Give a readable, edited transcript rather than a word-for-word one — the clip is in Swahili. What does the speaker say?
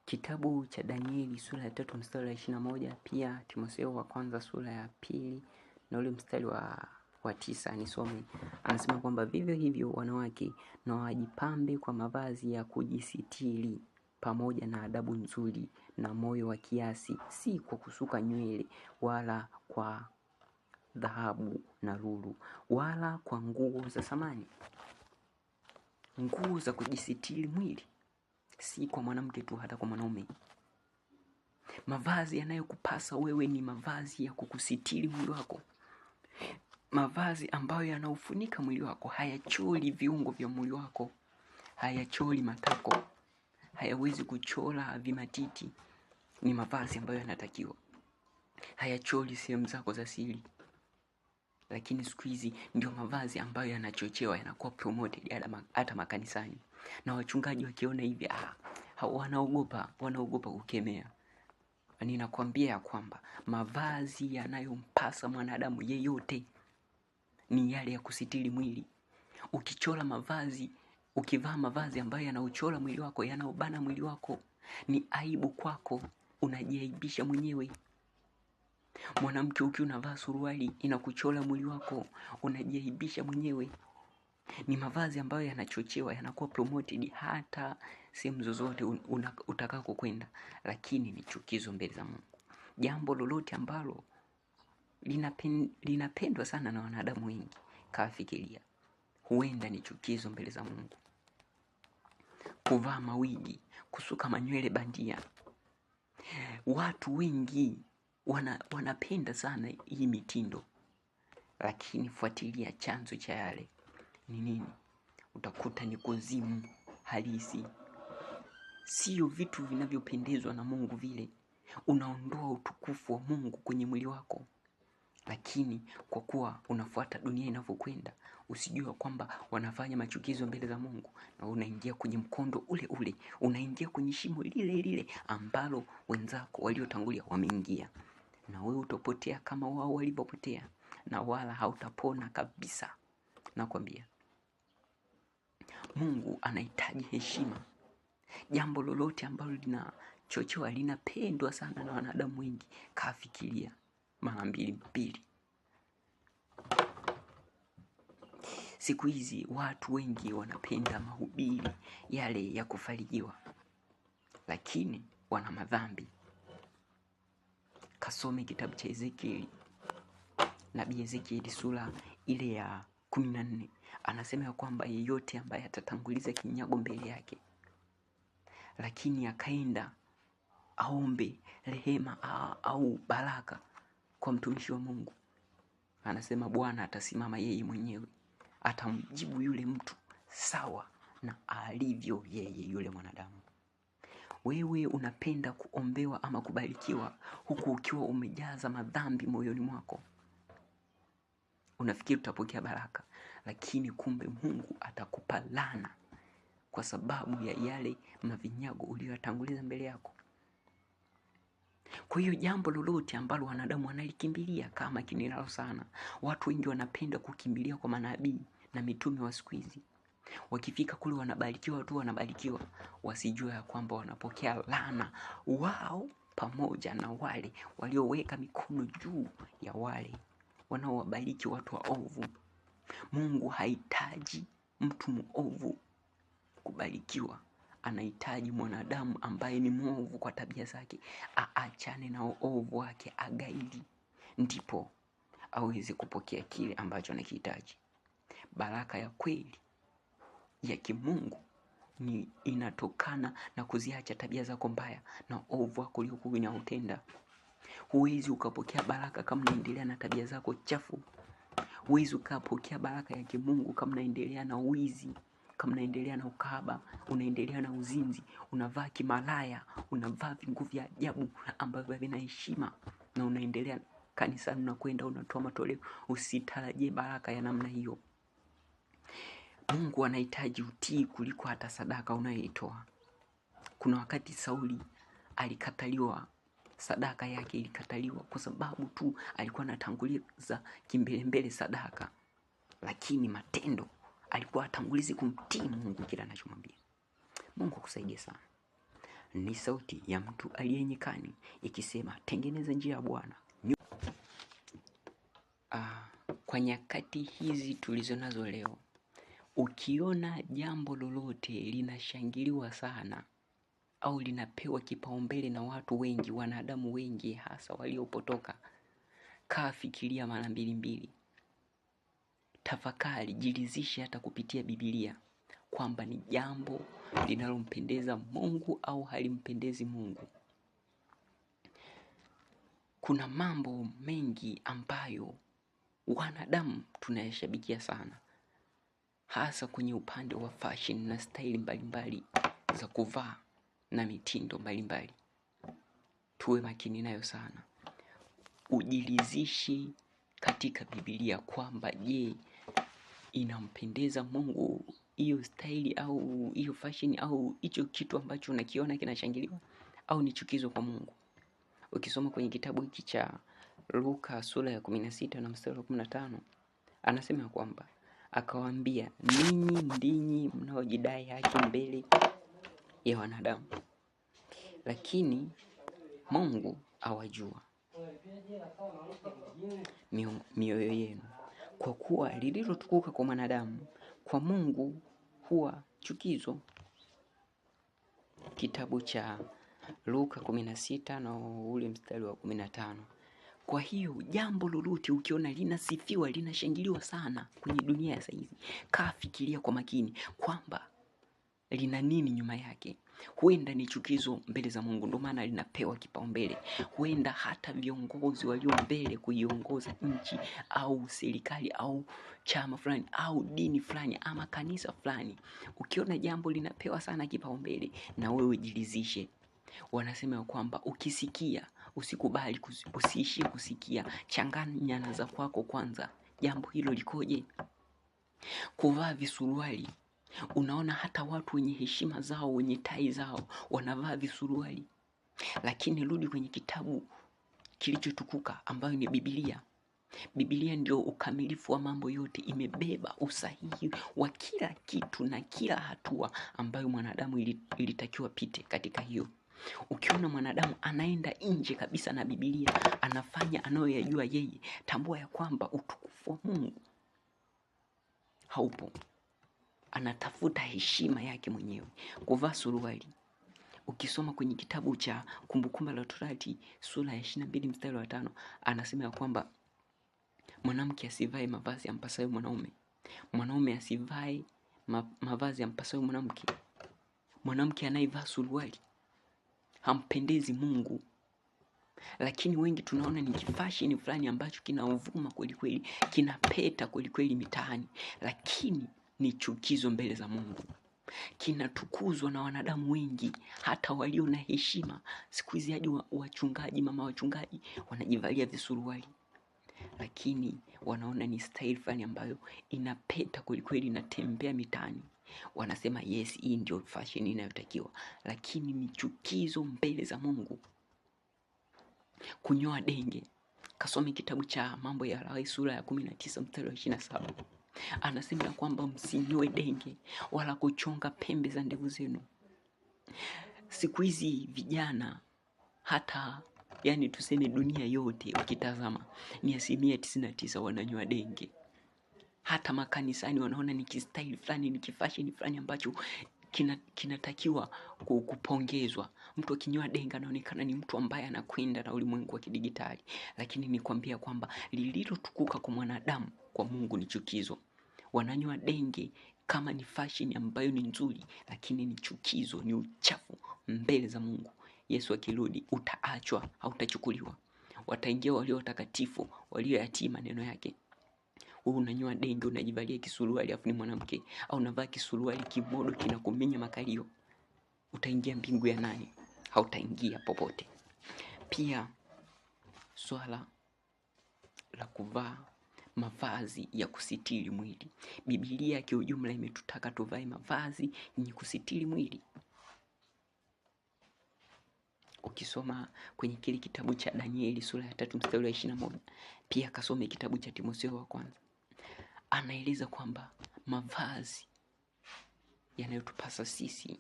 Kitabu cha Danieli sura ya 3 mstari wa 21, pia Timotheo wa kwanza sura ya 2 na ule mstari wa 9 nisome. Anasema kwamba vivyo hivyo wanawake na wajipambe kwa mavazi ya kujisitiri pamoja na adabu nzuri na moyo wa kiasi, si kwa kusuka nywele wala kwa dhahabu na lulu wala kwa nguo za samani. Nguo za kujisitiri mwili, si kwa mwanamke tu, hata kwa mwanaume. Mavazi yanayokupasa wewe ni mavazi ya kukusitiri mwili wako. Mavazi ambayo yanaufunika mwili wako, hayachori viungo vya mwili wako, hayachori matako, hayawezi kuchora vimatiti. Ni mavazi ambayo yanatakiwa. Hayachori sehemu zako za siri. Lakini siku hizi ndio mavazi ambayo yanachochewa, yanakuwa promoted hata makanisani. Na wachungaji wakiona hivi, wanaogopa kukemea. Ninakwambia ya kwamba mavazi yanayompasa mwanadamu yeyote ni yale ya kusitiri mwili. Ukivaa mavazi ambayo yanauchora mwili wako, yanaubana mwili wako, ni aibu kwako, unajiaibisha mwenyewe. Mwanamke ukiwa unavaa suruali inakuchora mwili wako, unajiaibisha mwenyewe. Ni mavazi ambayo yanachochewa, yanakuwa promoted hata sehemu zozote utakako kwenda, lakini ni chukizo mbele za Mungu. Jambo lolote ambalo linapendwa sana na wanadamu wengi, kafikiria, huenda ni chukizo mbele za Mungu. Kuvaa mawigi, kusuka manywele bandia. Watu wengi wanapenda sana hii mitindo, lakini fuatilia chanzo cha yale ni nini? Utakuta ni kuzimu halisi. Sio vitu vinavyopendezwa na Mungu vile. Unaondoa utukufu wa Mungu kwenye mwili wako. Lakini kwa kuwa unafuata dunia inavyokwenda, usijue kwamba wanafanya machukizo mbele za Mungu, na unaingia kwenye mkondo ule ule, unaingia kwenye shimo lile lile ambalo wenzako waliotangulia wameingia. Na wewe utapotea kama wao walivyopotea, na wala hautapona kabisa. Nakwambia, Mungu anahitaji heshima. Jambo lolote ambalo linachochewa, linapendwa sana na wanadamu wengi, kafikiria mara mbili. Siku hizi watu wengi wanapenda mahubiri yale ya kufarijiwa, lakini wana madhambi. Kasome kitabu cha Ezekieli. Nabii Ezekieli sura ile ya 14. Anasema ya kwamba yeyote ambaye atatanguliza kinyago mbele yake, lakini akaenda aombe rehema au baraka kwa mtumishi wa Mungu, anasema Bwana atasimama yeye mwenyewe, atamjibu yule mtu sawa na alivyo yeye yule mwanadamu. Wewe unapenda kuombewa ama kubarikiwa huku ukiwa umejaza madhambi moyoni mwako. Unafikiri utapokea baraka, lakini kumbe Mungu atakupa laana kwa sababu ya yale mavinyago uliyotanguliza mbele yako. Kwa hiyo jambo lolote ambalo wanadamu wanalikimbilia kama kinilao sana, watu wengi wanapenda kukimbilia kwa manabii na mitume wa siku hizi. Wakifika kule wanabarikiwa, wasijua ya kwamba wanapokea laana wao pamoja na wale walioweka mikono juu ya wale wanaowabariki watu waovu. Mungu hahitaji mtu muovu kubarikiwa. Anahitaji mwanadamu ambaye ni mwovu kwa tabia zake, aachane na uovu wake, agaidi, ndipo aweze kupokea kile ambacho anakihitaji. Baraka ya kweli ya kimungu ni inatokana na kuziacha tabia zako mbaya na ovu wako uliokuwa unautenda. Huwezi ukapokea baraka kama unaendelea na tabia zako chafu. Huwezi ukapokea baraka ya kimungu kama unaendelea na wizi, kama unaendelea na ukahaba, unaendelea na uzinzi, unavaa kimalaya, unavaa vinguo vya ajabu ambavyo havina heshima, na unaendelea kanisani unakwenda unatoa matoleo. Usitarajie baraka ya namna hiyo. Mungu anahitaji utii kuliko hata sadaka unayoitoa. Kuna wakati Sauli alikataliwa, sadaka yake ilikataliwa kwa sababu tu alikuwa anatanguliza kimbelembele sadaka, lakini matendo alikuwa atangulizi kumtii Mungu kila anachomwambia. Mungu akusaidie sana. ni sauti ya mtu aliye nyikani ikisema, tengeneza njia ya Bwana. Kwa nyakati hizi tulizo nazo leo, ukiona jambo lolote linashangiliwa sana au linapewa kipaumbele na watu wengi, wanadamu wengi, hasa waliopotoka, kaa fikiria mara mbili. Tafakari, jiridhishe hata kupitia Biblia kwamba ni jambo linalompendeza Mungu au halimpendezi Mungu. Kuna mambo mengi ambayo wanadamu tunayashabikia sana, hasa kwenye upande wa fashion na style mbalimbali za kuvaa na mitindo mbalimbali. Tuwe makini nayo sana. Ujiridhishe katika Biblia kwamba je, inampendeza Mungu hiyo style au hiyo fashion au hicho kitu ambacho unakiona kinashangiliwa, au ni chukizo kwa Mungu. Ukisoma kwenye kitabu hiki cha Luka sura ya 16 na mstari wa 15, anasema kwamba akawaambia, ninyi ndinyi mnaojidai haki mbele ya wanadamu, lakini Mungu awajua mioyo yenu, kwa kuwa lililotukuka kwa mwanadamu kwa Mungu huwa chukizo. Kitabu cha Luka 16 na ule mstari wa 15. Kwa hiyo jambo lolote ukiona linasifiwa, linashangiliwa sana kwenye dunia ya sasa hivi, kaa fikiria kwa makini kwamba lina nini nyuma yake. Huenda ni chukizo mbele za Mungu, ndio maana linapewa kipaumbele. Huenda hata viongozi walio mbele kuiongoza nchi au serikali au chama fulani au dini fulani ama kanisa fulani, ukiona jambo linapewa sana kipaumbele, na wewe jiridhishe. Wanasema kwamba ukisikia usikubali, usiishie kusikia, changanya na za kwako kwanza. Jambo hilo likoje? Kuvaa visuruali, unaona hata watu wenye heshima zao, wenye tai zao wanavaa visuruali. Lakini rudi kwenye kitabu kilichotukuka ambayo ni Biblia. Biblia ndio ukamilifu wa mambo yote, imebeba usahihi wa kila kitu na kila hatua ambayo mwanadamu ilitakiwa pite katika hiyo. Ukiona mwanadamu anaenda nje kabisa na Biblia, anafanya anayoyajua yeye, tambua ya kwamba utukufu wa Mungu haupo. Anatafuta heshima yake mwenyewe. Kuvaa suruali, ukisoma kwenye kitabu cha Kumbukumbu la Torati sura ya 22 mstari wa 5, anasema ya kwamba mwanamke asivae mavazi yampasayo mwanaume, mwanaume asivae mavazi yampasayo mwanamke. Mwanamke anayevaa suruali hampendezi Mungu. Lakini wengi tunaona ni kifashini fulani ambacho kinauvuma kweli kweli, kinapeta kweli kweli mitaani, lakini ni chukizo mbele za Mungu. Kinatukuzwa na wanadamu wengi, hata walio na heshima. Siku hizi hadi wachungaji, mama wachungaji wanajivalia visuruali, lakini wanaona ni style fulani ambayo inapeta kweli kweli, inatembea mitaani. Wanasema yes, hii ndio fashion inayotakiwa, lakini ni chukizo mbele za Mungu. Kunyoa denge, kasome kitabu cha Mambo ya Lawi sura ya 19 mstari wa 27. Anasema kwamba msinyoe denge wala kuchonga pembe za ndevu zenu. Siku hizi vijana, hata yani tuseme dunia yote ukitazama, ni 99% wananyoa denge. Hata makanisani wanaona ni kistyle fulani, ni kifashion fulani ambacho kinatakiwa kupongezwa. Mtu akinyoa denge anaonekana ni mtu ambaye anakwenda na ulimwengu wa kidigitali. Lakini nikwambia kwamba lililotukuka kwa mwanadamu kwa Mungu ni chukizo. Wananyoa denge kama ni fashion ambayo ni nzuri, lakini ni chukizo, ni uchafu mbele za Mungu. Yesu akirudi utaachwa, hautachukuliwa. Wataingia walio watakatifu, walio yatii maneno yake. Wewe unanyoa denge, unajivalia kisuruali afu ni mwanamke, au unavaa kisuruali kimodo kinakuminya makalio. Utaingia mbingu ya nani? Hautaingia popote. Pia swala la kuvaa mavazi ya kusitiri mwili. Biblia kwa ujumla imetutaka tuvae mavazi yenye kusitiri mwili. Ukisoma kwenye kile kitabu cha Danieli sura ya 3 mstari wa 21, pia kasome kitabu cha Timotheo wa kwanza, anaeleza kwamba mavazi yanayotupasa sisi